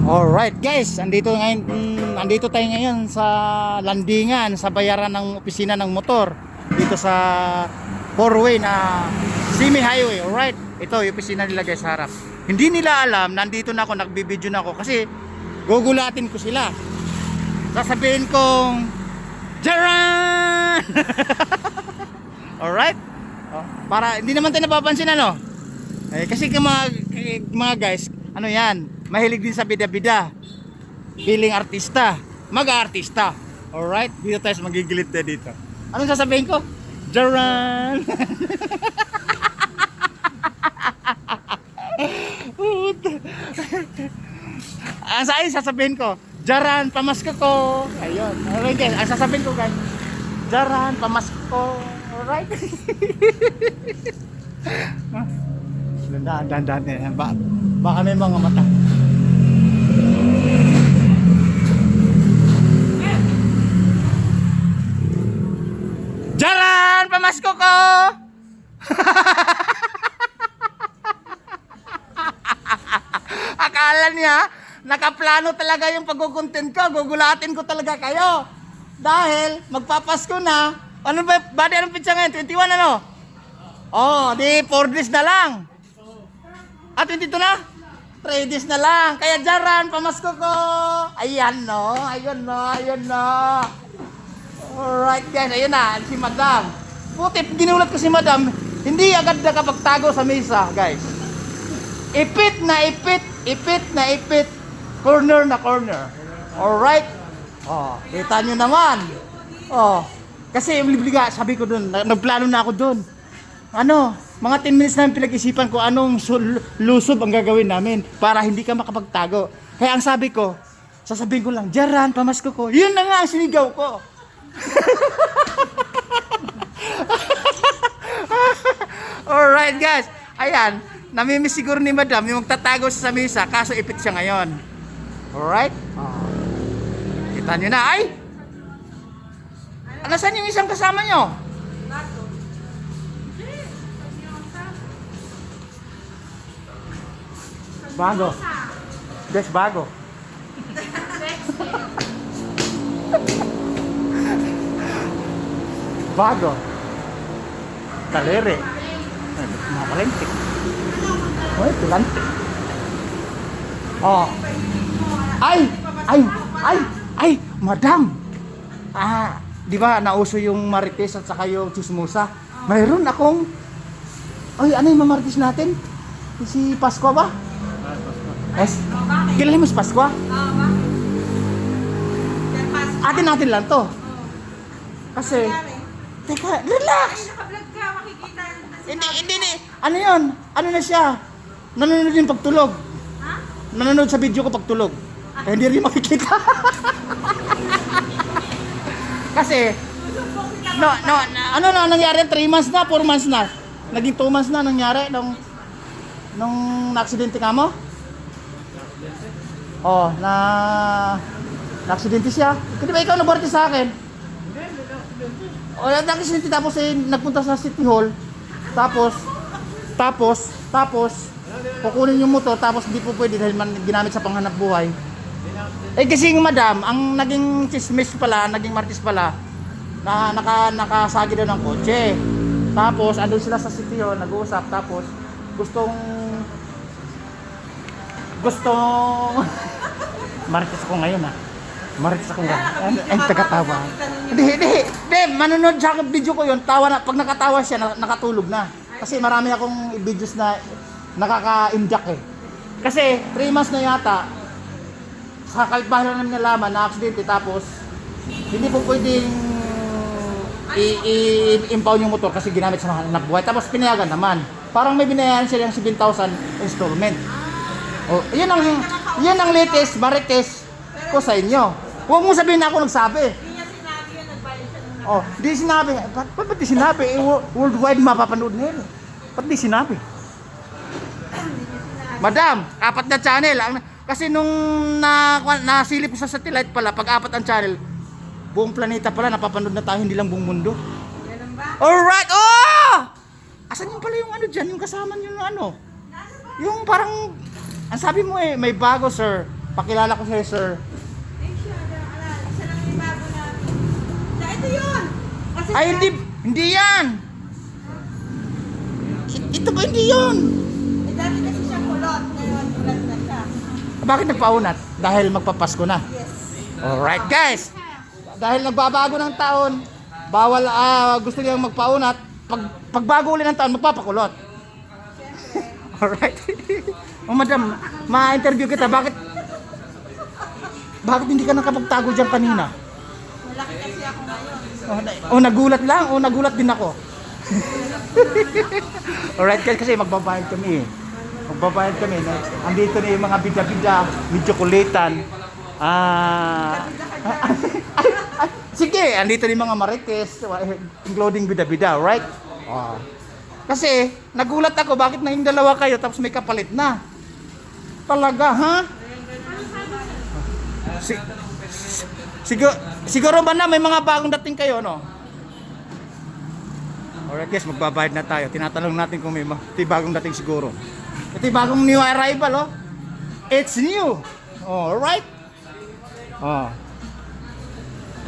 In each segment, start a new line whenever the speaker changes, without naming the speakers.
Alright guys, andito tayo ngayon sa landingan, sa bayaran ng opisina ng motor dito sa four-way na semi-highway. Alright, ito yung opisina nila guys sa harap. Hindi nila alam, nandito na ako, nagbibideo na ako kasi gugulatin ko sila. Sasabihin kong Jaran! Alright? Para hindi naman tayo napapansin ano. Kasi mga guys, ano yan, mahilig din sa bida-bida, biling artista, mag-artista. Alright, dito tayo magigilit tayo dito. Anong sasabihin ko? Jaran! Ang sasabihin ko, Jaran, pamasko ko. Ayun, alright guys, ang sasabihin ko guys, Jaran, pamasko ko. Alright. Dandan baka may mga mata. Jaran, pamasko ko. Akala niya nakaplano talaga yung pagkukontent ko, gugulatin ko talaga kayo dahil magpapasko na. Ano ba, badi, anong pitsa ngayon? 21 ano? Oh, di 4 days na lang. 22 na? 3 days na lang. Kaya Jaran, pamasko ko. Ayan no, ayun no, ayun no. Alright guys, ayun na, si Madam. Puti, ginulat ko si Madam, hindi agad nakapagtago sa mesa guys. Ipit na ipit, ipit na ipit, corner na corner. Alright? Oh, kita nyo naman. Oh, kasi nga, sabi ko dun, nagplano na ako dun. Ano, mga 10 minutes namin pinag-isipan ko anong lusob ang gagawin namin para hindi ka makapagtago. Kaya ang sabi ko, sasabihin ko lang, Jaran, pamasko ko. Yun na nga ang sinigaw ko. Alright guys, ayan, namimiss siguro ni Madam yung magtatago sa mesa, kaso ipit siya ngayon. Alright? Kita nyo na, ay! Nasaan yung isang kasama nyo? Bago. Des bago. Bago. Talere. Mga palentik. Uy, pilantik. Oh. Ay, Madam. Di ba nauso yung marites at saka yung chismosa? Mayroon akong ano yung marites natin? Si Pasko ba? Yes. Kilala mo si Pasko? Atin natin lang to. Kasi teka, relax. Hindi. Ano yun? Ano na siya? Nanonood yung pagtulog. Nanonood sa video ko pagtulog. Hindi rin makikita. Kasi ano na nangyari? 3 months na, 4 months na. Naging 2 months na nangyari nung na-aksidente ka mo? Oh, na-aksidente siya. Hindi ba ikaw naborte sa akin? O, na-aksidente tapos nagpunta sa City Hall. Tapos kukunin yung motor tapos hindi po pwede dahil ginamit sa panghanap buhay. Kasi yung Madam, ang naging chismis pala, naging martis pala, na nakasagi daw ng kotse. Tapos andun sila sa City Hall, nag-uusap, tapos gustong marites ako ngayon marites ako ngayon. Ay, taga-tawa. Hindi, manonood sa video ko yun, tawa na, pag nakatawa siya, nakatulog na. Kasi marami akong videos na nakaka-inject Kasi 3 months na yata, sa kalbahan namin nalaman na aksidente, tapos hindi po pwedeng i-impound yung motor kasi ginamit sa mga buhay. Tapos pinayagan naman. Parang may binayaran sila yung 7,000 installment. Oh, yan ang latest marites ko sa inyo. Huwag mo sabihin na ako nagsabi.
Hindi niya sinabi yun, nagbayad siya ng
Oh, di sinabi. Ba't di sinabi? Worldwide mapapanood na yun. Ba't di sinabi? Madam, 4 na channel. Kasi nung nasilip sa satellite pala, pag 4 ang channel, buong planeta pala napapanood na tayo, hindi lang buong mundo.
Ganun ba?
Alright! Oh! Asan yung pala yung ano dyan? Yung kasama nyo yung ano? Yung parang, ang sabi mo may bago sir. Pakilala ko sa'yo, sir.
Ay, siya, isa lang yung bago namin. Ito yun! Kasi
Ay, hindi yan. Ito ba hindi yun?
dati kasi siya kulot. Ngayon, kulot na siya.
Bakit nagpaunat? Dahil magpapasko na.
Yes.
Alright, guys. Dahil nagbabago ng taon, bawal, gusto nilang magpaunat. Pagbago ulit ng taon, magpapakulot. Alright. Oh, madam, ma-interview kita. Bakit hindi ka nakapagtago dyan kanina?
Malaki kasi ako ngayon.
Nagulat lang. Nagulat din ako. Alright, guys, kasi magbabayad kami. Magbabayad kami. Andito na yung mga bida-bida, medyo kulitan. Sige, andito na yung mga marites, including bida-bida, right? Kasi, nagulat ako, bakit naging dalawa kayo tapos may kapalit na? Talaga, ha? Siguro ba na may mga bagong dating kayo, no? Alright guys, magbabayad na tayo. Tinatanong natin kung may bagong dating siguro. Ito yung bagong new arrival, oh. It's new. Alright.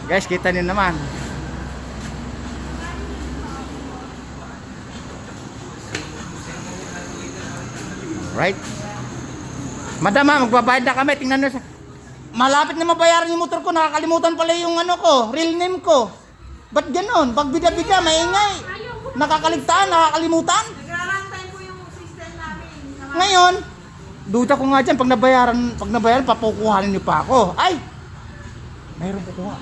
Guys, kita niyo naman. Right? Madam, magbabayad na kami. Tingnan nyo. Malapit na mabayaran yung motor ko. Nakakalimutan pala yung real name ko. Ba't ganon? Pag bida-bida, maingay. Nakakaligtaan, nakakalimutan.
Nagrarantay po yung system namin.
Ngayon, duda ko nga dyan, pag nabayaran, papukuhanin niyo pa ako. Ay! Mayroon kukuha.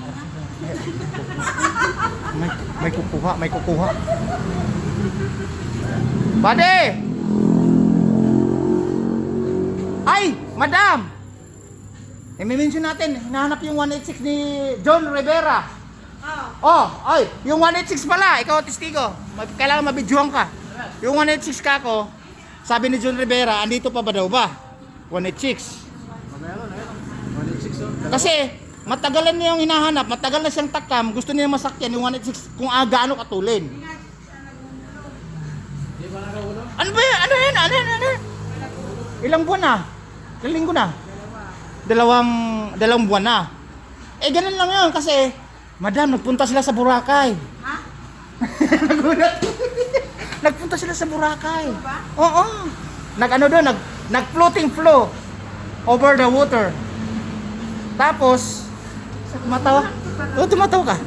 May kukuha. Bade! Ay! Madam! May-mention natin, hinahanap yung 186 ni John Rivera. Ay, yung 186 pala, ikaw testigo. Kailangan mabidyohan ka. Yung 186 ka ko, sabi ni John Rivera, andito pa ba daw ba? 186. Kasi, matagalan niya yung hinahanap, matagal na siyang takam, gusto niya masakyan yung 186 kung gaano katulin. Ano ba yan? Ano yan? Ilang buwan na? Ilang linggo na? Dalawang buwan na. Ganun lang yun kasi, madam, nagpunta sila sa Boracay.
Ha?
Nagulat. Nagpunta sila sa Boracay. Oo. Nag-floating flow over the water. Tapos, tumatawa? Tumatawa ka.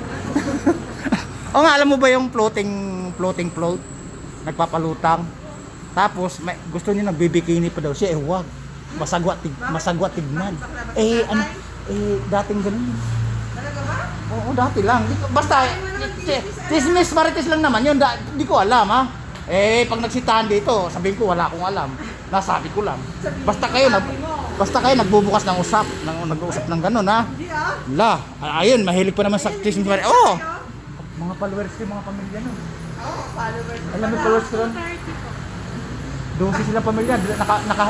O nga, alam mo ba yung floating float? Nagpapalutang. Tapos, gusto niya nagbibikini pa daw siya. Wag. Masagwa tignan. Dating ganun.
Talaga ba?
Oo, dati lang. Basta, tismis marites lang naman yun. Hindi ko alam, ha? Pag nagsitahan dito, sabihin ko, wala akong alam. Nasabi ko lang. Basta kayo nagbubukas ng nag-uusap ng ganun, ha?
Hindi
Ayun, mahilig pa naman sa tismis marites. Mga followers ko, mga pamilya nun.
Followers.
Alam mo followers ko nun? 12 sila pamilya,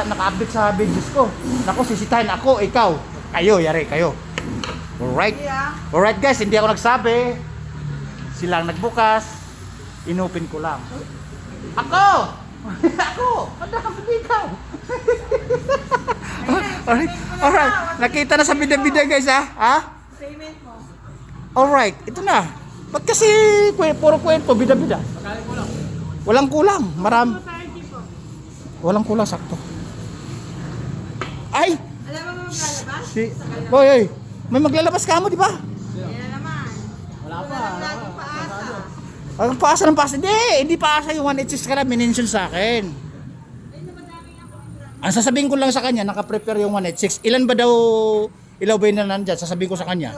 naka-update sa videos ko. Nako, sisitahin ako, ikaw. Yari kayo. Alright. Alright guys, hindi ako nagsabi. Silang nagbukas. Inopen ko lang. Ako! Hindi ikaw. Alright. Nakita na sa bida-bida guys, ha?
Payment mo.
Alright, ito na. Ba't kasi puro kwento, bida-bida? Walang kulang. Walang kulang, sakto. Ay!
Alam mo maglalabas?
Boy, may maglalabas ka mo, di ba?
Yan na naman. Wala pa. Laging paasa.
Ang paasa ng paasa. Hindi paasa yung 186 ka na, minention sa akin. Ang sasabihin ko lang sa kanya, naka-prepare yung 186. Ilan ba yung na nandyan? Sasabihin ko sa kanya.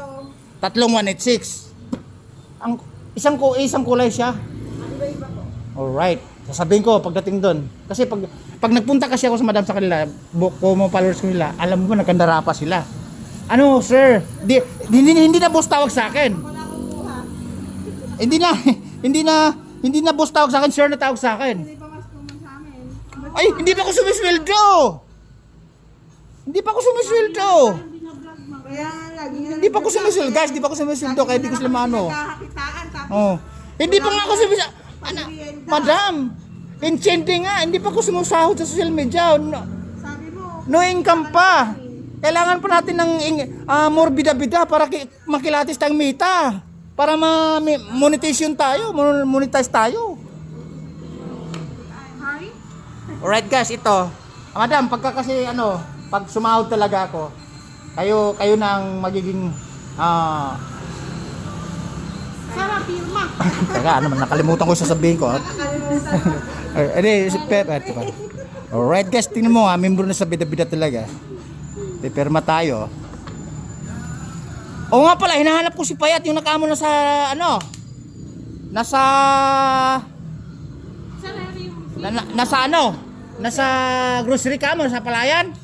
3 186. Isang kulay siya. Alright. Sasabihin ko pagdating doon. Kasi pag nagpunta kasi ako sa madam sa kanila, mga followers ko nila, alam mo nagkandara pa sila. Ano, sir? Hindi na boss tawag sa akin. Hindi na boss tawag sa akin, sir na tawag sa akin.
Hindi pa mas tuman sa amin.
Ay, hindi pa ako sumisweldo.
Kaya lagi nga
Hindi pa ako sumisweldo, guys. Hindi pa ako sumisweldo kaya hindi ko sila maano.
nagkakakitaan tapos
Hindi pa nga ako sumisweldo. Madam, enchanting nga. Hindi pa ako sumusahod sa social media.
sabi mo.
No income pa. Kailangan pa natin ng more bida-bida para makilatis tayong mita. Para monetization tayo, monetize tayo.
Hari?
Alright guys, ito. Madam, pagka kasi pag sumahod talaga ako, kayo na ang magiging
Sarap, pirma.
teka, nakalimutan ko sasabihin ko. Edi, si Pep. Alright guys, tingnan mo membro na sa bida-bida talaga. Pipirma tayo. Oo nga pala, hinahanap ko si Payat, yung nakamo na sa nasa nasa grocery kamo, nasa palayan.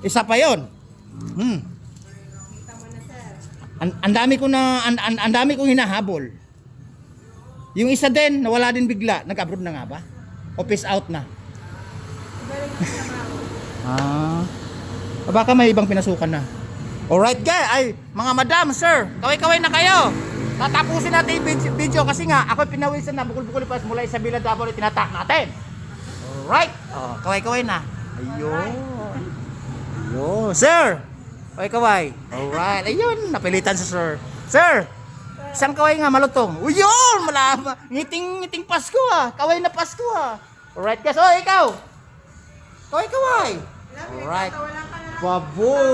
Isa pa yon. Ang dami kong hinahabol. Yung isa din, nawala din bigla. Nag-abroad na nga ba? O peace out na? Baka may ibang pinasukan na. Alright guys, ay mga madam, sir, kaway-kaway na kayo. Tatapusin natin yung video kasi nga ako pinawisan na bukol-bukol pa mula sa Villa Davao tinatak natin. Alright, kaway-kaway na. Ayun. Sir, kaway-kaway. Alright, ayun, napilitan si sir. Sir, isang kaway nga malutong. Uyun, malama. Ngiting Pasko kaway na Pasko Alright guys, ikaw. Kaway-kaway. Alright. Baboy!